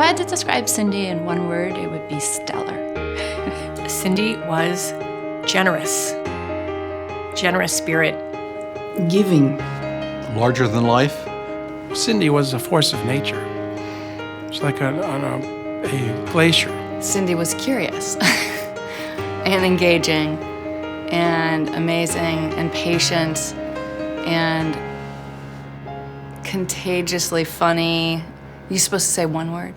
I had to describe Cindy in one word, it would be stellar. Cindy was generous. Generous spirit. Giving. Larger than life. Cindy was a force of nature. It's like a glacier. Cindy was curious and engaging and amazing and patient and contagiously funny. You're supposed to say one word?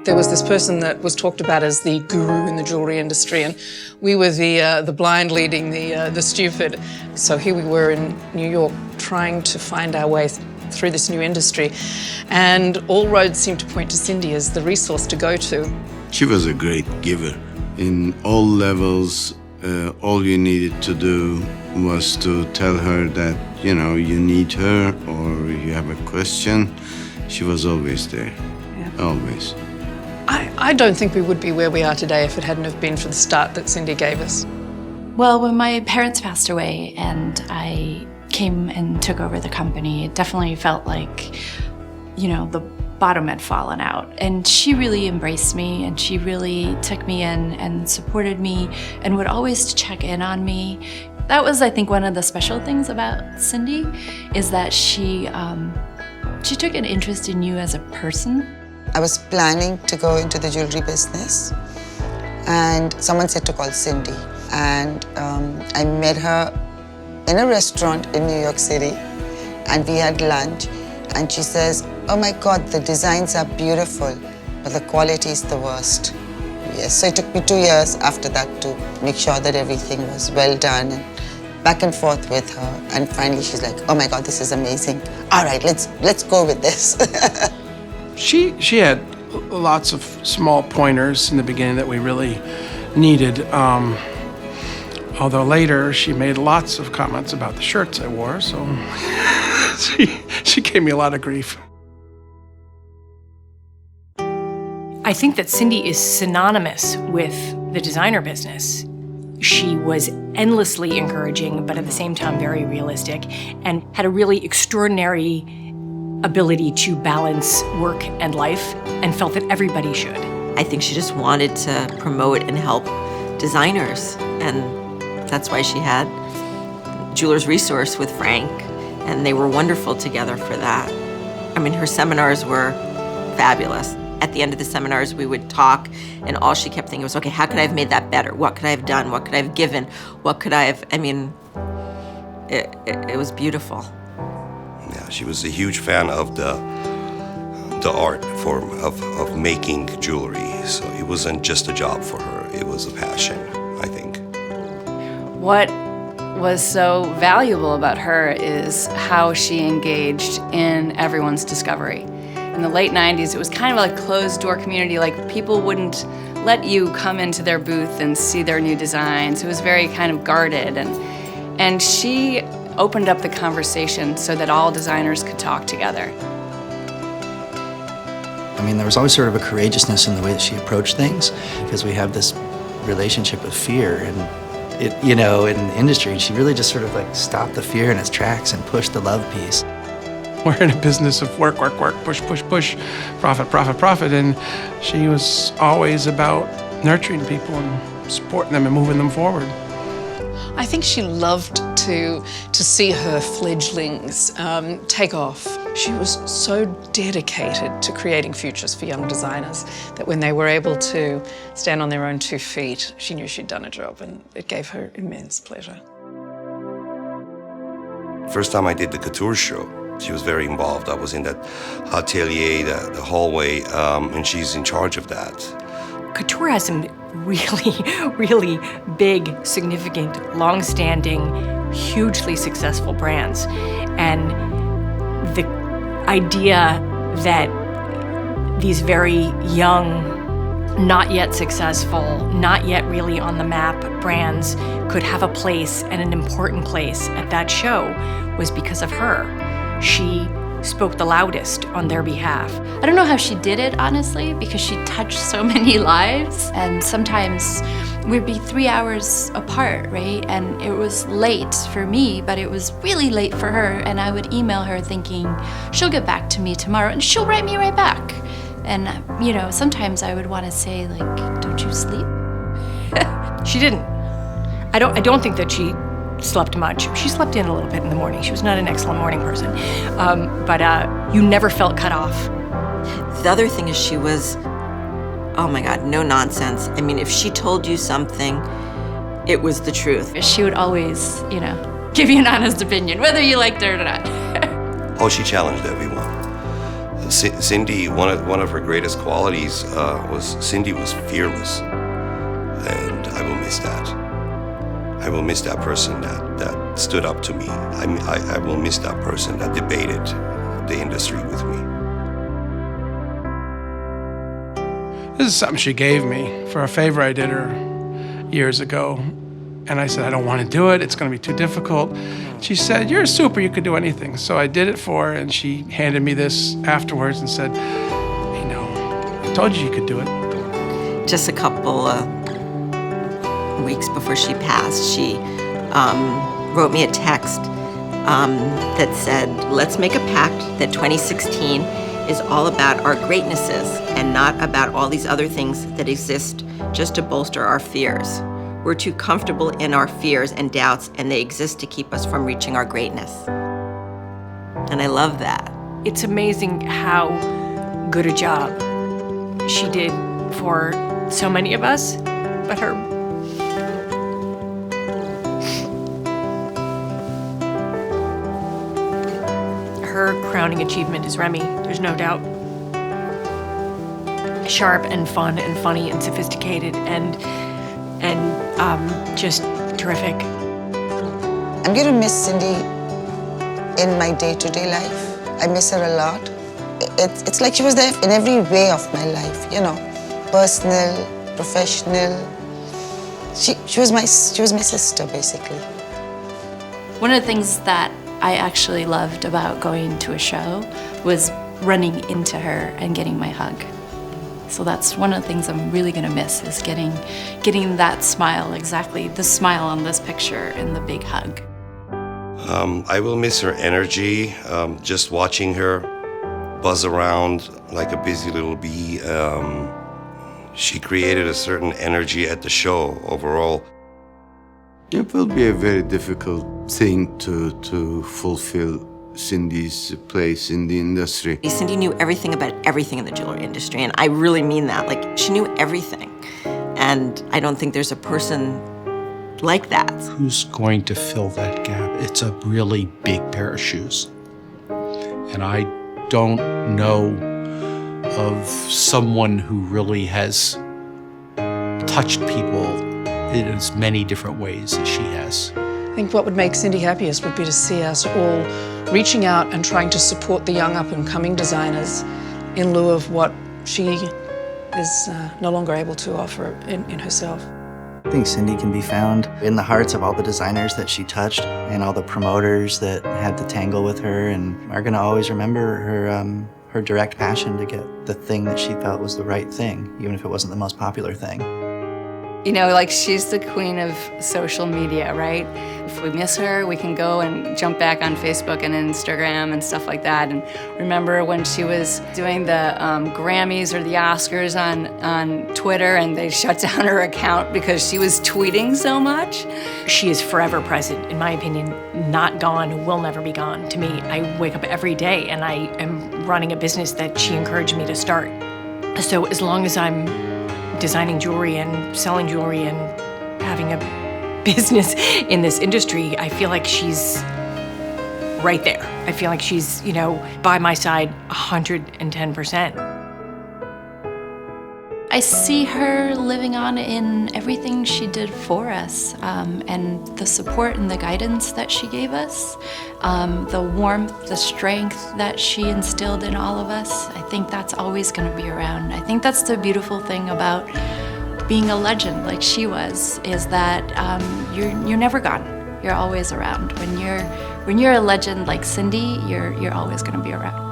There was this person that was talked about as the guru in the jewelry industry, and we were the blind leading the stupid. So here we were in New York trying to find our way through this new industry, and all roads seemed to point to Cindy as the resource to go to. She was a great giver. In all levels, all you needed to do was to tell her that, you need her or you have a question. She was always there, always. I don't think we would be where we are today if it hadn't have been for the start that Cindy gave us. Well, when my parents passed away and I came and took over the company, it definitely felt like, the bottom had fallen out. And she really embraced me and she really took me in and supported me and would always check in on me. That was, I think, one of the special things about Cindy is that she took an interest in you as a person. I was planning to go into the jewelry business, and someone said to call Cindy. And I met her in a restaurant in New York City, and we had lunch. And she says, "Oh my God, the designs are beautiful, but the quality is the worst." Yes, so it took me 2 years after that to make sure that everything was well done, and back and forth with her. And finally, she's like, "Oh my God, this is amazing. All right, let's go with this." She had lots of small pointers in the beginning that we really needed. Although later she made lots of comments about the shirts I wore, so she gave me a lot of grief. I think that Cindy is synonymous with the designer business. She was endlessly encouraging, but at the same time very realistic, and had a really extraordinary ability to balance work and life, and felt that everybody should. I think she just wanted to promote and help designers, and that's why she had Jeweler's Resource with Frank, and they were wonderful together for that. I mean, her seminars were fabulous. At the end of the seminars, we would talk, and all she kept thinking was, okay, how could I have made that better? What could I have done? What could I have given? What could I have, it was beautiful. Yeah, she was a huge fan of the art form of making jewelry. So it wasn't just a job for her, it was a passion, I think. What was so valuable about her is how she engaged in everyone's discovery. In the late 90s, it was kind of like a closed-door community, like people wouldn't let you come into their booth and see their new designs. It was very kind of guarded, and she opened up the conversation so that all designers could talk together. I mean, there was always sort of a courageousness in the way that she approached things, because we have this relationship with fear, and in the industry, she really just sort of like stopped the fear in its tracks and pushed the love piece. We're in a business of work, push, profit, and she was always about nurturing people and supporting them and moving them forward. I think she loved to see her fledglings take off. She was so dedicated to creating futures for young designers that when they were able to stand on their own 2 feet, she knew she'd done a job, and it gave her immense pleasure. First time I did the couture show, she was very involved. I was in that atelier, the hallway, and she's in charge of that. Couture has some really big, significant, long-standing, hugely successful brands. And the idea that these very young, not yet successful, not yet really on the map brands could have a place, and an important place at that show, was because of her. She spoke the loudest on their behalf. I don't know how she did it, honestly, because she touched so many lives. And sometimes we'd be 3 hours apart, right? And it was late for me, but it was really late for her. And I would email her thinking, she'll get back to me tomorrow, and she'll write me right back. And, you know, sometimes I would want to say, like, don't you sleep? She didn't. I don't think that she slept much. She slept in a little bit in the morning. She was not an excellent morning person. But you never felt cut off. The other thing is she was, oh my God, no nonsense. I mean, if she told you something, it was the truth. She would always, you know, give you an honest opinion, whether you liked it or not. Oh, she challenged everyone. Cindy, one of her greatest qualities was Cindy was fearless, and I will miss that. I will miss that person that stood up to me. I will miss that person that debated the industry with me. This is something she gave me for a favor I did her years ago. And I said, I don't want to do it. It's going to be too difficult. She said, you're super. You could do anything. So I did it for her, and she handed me this afterwards and said, you know, I told you could do it. Just a couple weeks before she passed, she wrote me a text that said, let's make a pact that 2016 is all about our greatnesses and not about all these other things that exist just to bolster our fears. We're too comfortable in our fears and doubts, and they exist to keep us from reaching our greatness. And I love that. It's amazing how good a job she did for so many of us, but her crowning achievement is Remy, there's no doubt. Sharp and fun and funny and sophisticated and just terrific. I'm going to miss Cindy in my day-to-day life. I miss her a lot. It's like she was there in every way of my life, you know, personal, professional. She was my sister, basically. One of the things that I actually loved about going to a show was running into her and getting my hug. So that's one of the things I'm really gonna miss, is getting that smile, exactly the smile on this picture and the big hug. I will miss her energy, just watching her buzz around like a busy little bee. She created a certain energy at the show overall. It will be a very difficult thing to fulfill Cindy's place in the industry. Cindy knew everything about everything in the jewelry industry, and I really mean that. Like, she knew everything. And I don't think there's a person like that. Who's going to fill that gap? It's a really big pair of shoes. And I don't know of someone who really has touched people in as many different ways as she has. I think what would make Cindy happiest would be to see us all reaching out and trying to support the young up-and-coming designers in lieu of what she is no longer able to offer in herself. I think Cindy can be found in the hearts of all the designers that she touched and all the promoters that had to tangle with her and are going to always remember her direct passion to get the thing that she felt was the right thing, even if it wasn't the most popular thing. You know, like, she's the queen of social media, right? If we miss her, we can go and jump back on Facebook and Instagram and stuff like that. And remember when she was doing the Grammys or the Oscars on Twitter, and they shut down her account because she was tweeting so much? She is forever present, in my opinion, not gone, will never be gone. To me, I wake up every day and I am running a business that she encouraged me to start. So as long as I'm designing jewelry and selling jewelry and having a business in this industry, I feel like she's right there. I feel like she's, you know, by my side 110%. I see her living on in everything she did for us, and the support and the guidance that she gave us, the warmth, the strength that she instilled in all of us. I think that's always going to be around. I think that's the beautiful thing about being a legend like she was, is that you're never gone. You're always around. When you're a legend like Cindy, you're always going to be around.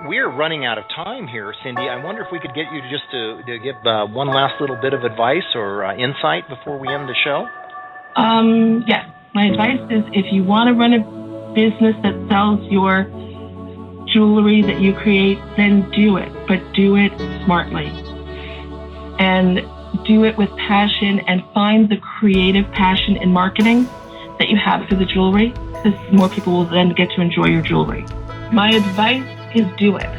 We're running out of time here, Cindy. I wonder if we could get you just to give one last little bit of advice or insight before we end the show. Yes. My advice is if you want to run a business that sells your jewelry that you create, then do it, but do it smartly. And do it with passion and find the creative passion in marketing that you have for the jewelry, because more people will then get to enjoy your jewelry. My advice is do it.